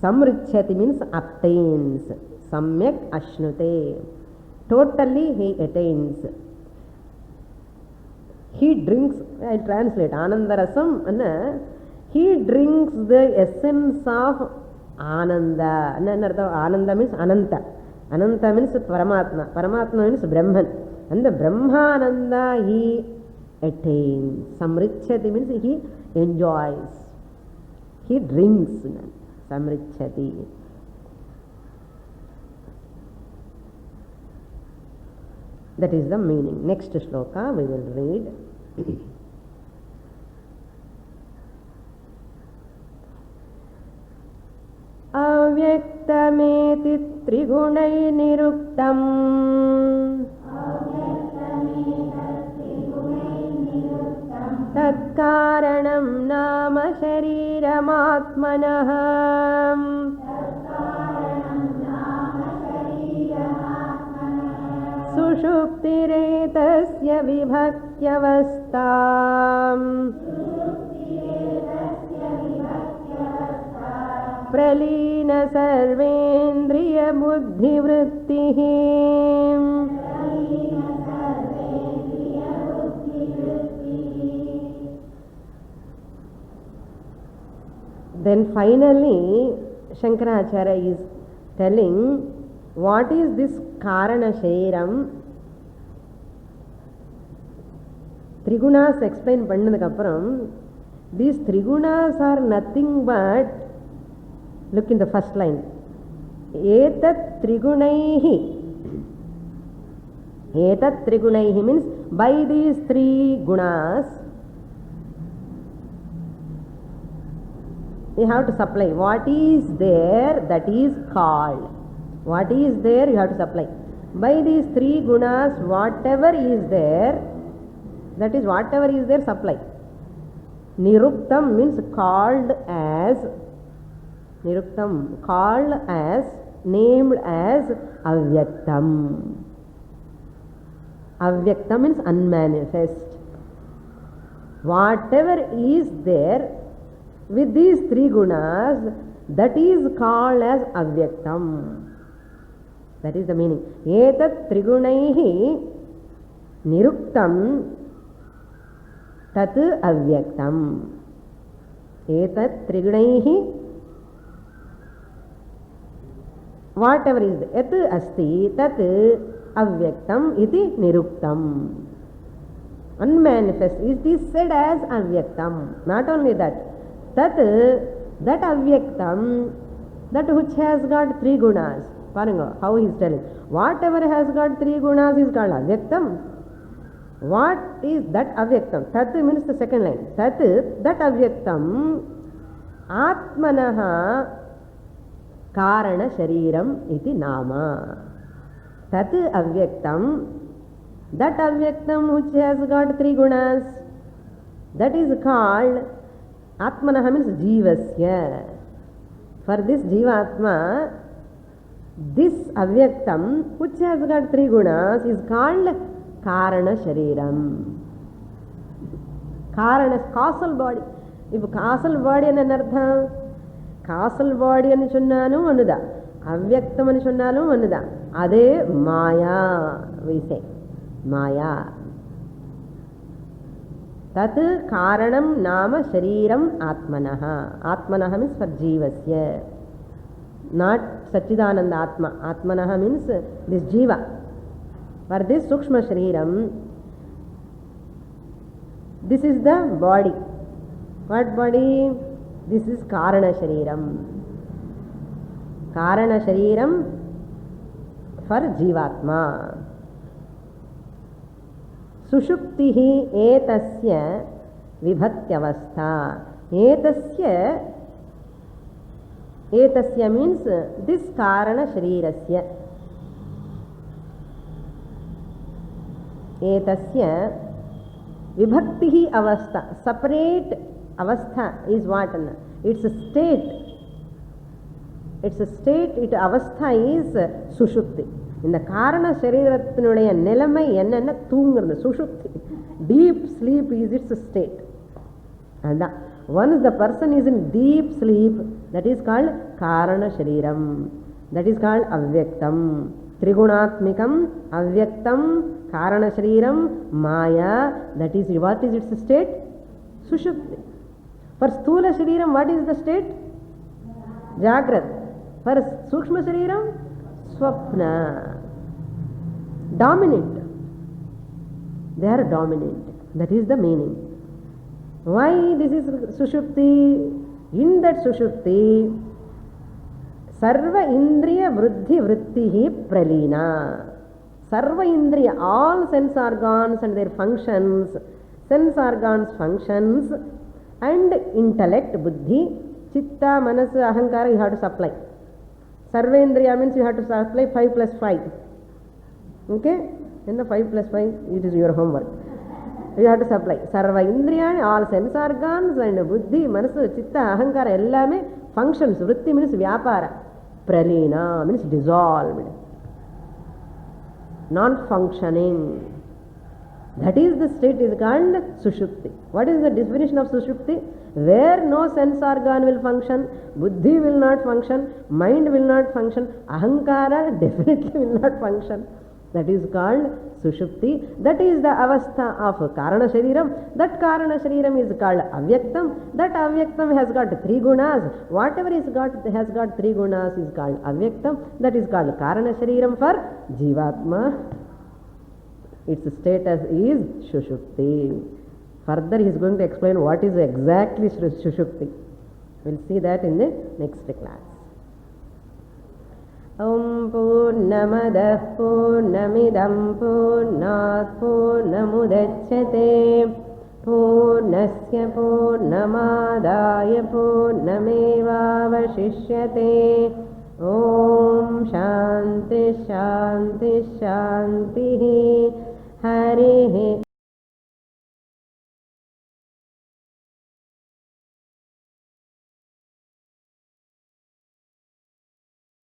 Samrichyati means obtains. Samyak ashnute. Totally he attains. He drinks, I translate ananda rasam, he drinks the essence of ananda. Ananda means ananta. Ananta means paramatma. Paramatma means Brahman. And the Brahmananda he attains. Samrichyati means he enjoys, he drinks. Samrichyati. That is the meaning. Next shloka we will read. Avyaktameti trigunai niruktam तत्कारणं नाम शरीरमात्मनः. सुषुप्तिरेतस्य विभक्त्यवस्थाम् praline सर्वेन्द्रियबुद्धिवृत्तिः. Then finally Shankaracharya is telling what is this Karana Shairam. Trigunas explain pannadukapram, these Trigunas are nothing but, look in the first line, Etat Trigunaihi. Etat Trigunaihi means by these three gunas you have to supply. What is there, that is called. What is there, you have to supply. By these three gunas, whatever is there, that is whatever is there, supply. Niruktam means called as, Niruktam, called as, named as Avyaktam. Avyaktam means unmanifest. Whatever is there with these three gunas, that is called as Avyaktam. That is the meaning. Etat trigunaihi niruktam tat Avyaktam. Etat trigunaihi, whatever is et asti tat Avyaktam iti niruktam. Unmanifest, it is said as Avyaktam. Not only that, that Avyaktam, that which has got three gunas. Paranga, how he is telling. Whatever has got three gunas is called Avyaktam. What is that Avyaktam? Tat means the second line. Tat, that Avyaktam, Atmanaha कारण शरीरम इति नाम. Tat avyaktam, that avyaktam which has got three gunas, that is called Atmanah, means Jivasya. For this Jivatma, this avyaktam which has got three gunas is called Karana Shariram. Karana is causal body. If causal body and anartha, causal body and chunnanu anuda, avyaktam and chunnanu anuda, ade Maya, we say. Maya. Tat karanam nama shariram atmanaha. Atmanaha means for jivasya. Not Satchidananda Atma. Atmanaha means this jiva. For this sukshma shariram, this is the body. What body? This is karana shariram. Karana shariram for jivatma. Sushuptihi etasya vibhatyavastha. Etasya means this karana sharirasya. Etasya vibhaktihi avastha. Separate avastha is what? It's a state. It's a state. Avastha is sushupti. In the karana shariratinuடைய நிலைமை என்னன்னா தூங்குறது, சுஷுப்தி. Deep sleep is its state. And once the person is in deep sleep, that is called karana shariram. That is called avyaktam. Trigunatmikam, avyaktam, karana shariram, maya. That is, what is its state? Sushupti. For sthula shariram, what is the state? Jagrat. For sukshma shariram, swapna. Dominant. They are dominant. That is the meaning. Why this is sushupti? In that sushupti, sarva indriya vruddhi vrittihi pralina. Sarva indriya, all sense organs and their functions, sense organs functions and intellect, buddhi, chitta, manas, ahankara, you have to supply. Sarvendriya means you have to supply 5 plus 5. Okay? In the 5 plus 5, it is your homework. You have to supply. Sarva Indriya, all sense organs and buddhi, manasu, chitta, ahankara, ellame functions. Vritti means vyapara. Pralina means dissolved. Non-functioning. That is the state is called Sushupti. What is the definition of Sushupti? Where no sense organ will function, buddhi will not function, mind will not function, ahankara definitely will not function. That is called Sushupti. That is the avastha of Karana Shariram. That Karana Shariram is called Avyaktam. That Avyaktam has got 3 gunas. Whatever has got 3 gunas is called Avyaktam. That is called Karana Shariram for Jivatma. Its status is Sushupti. Further he is going to explain what is exactly Sushupti. We will see that in the next class. Om Purnamadah Purnamidam Purnat Purnamudachyate Purnasya Purnamadaya Purnamevavashishyate. Om Shanti Shanti Shanti Harihi.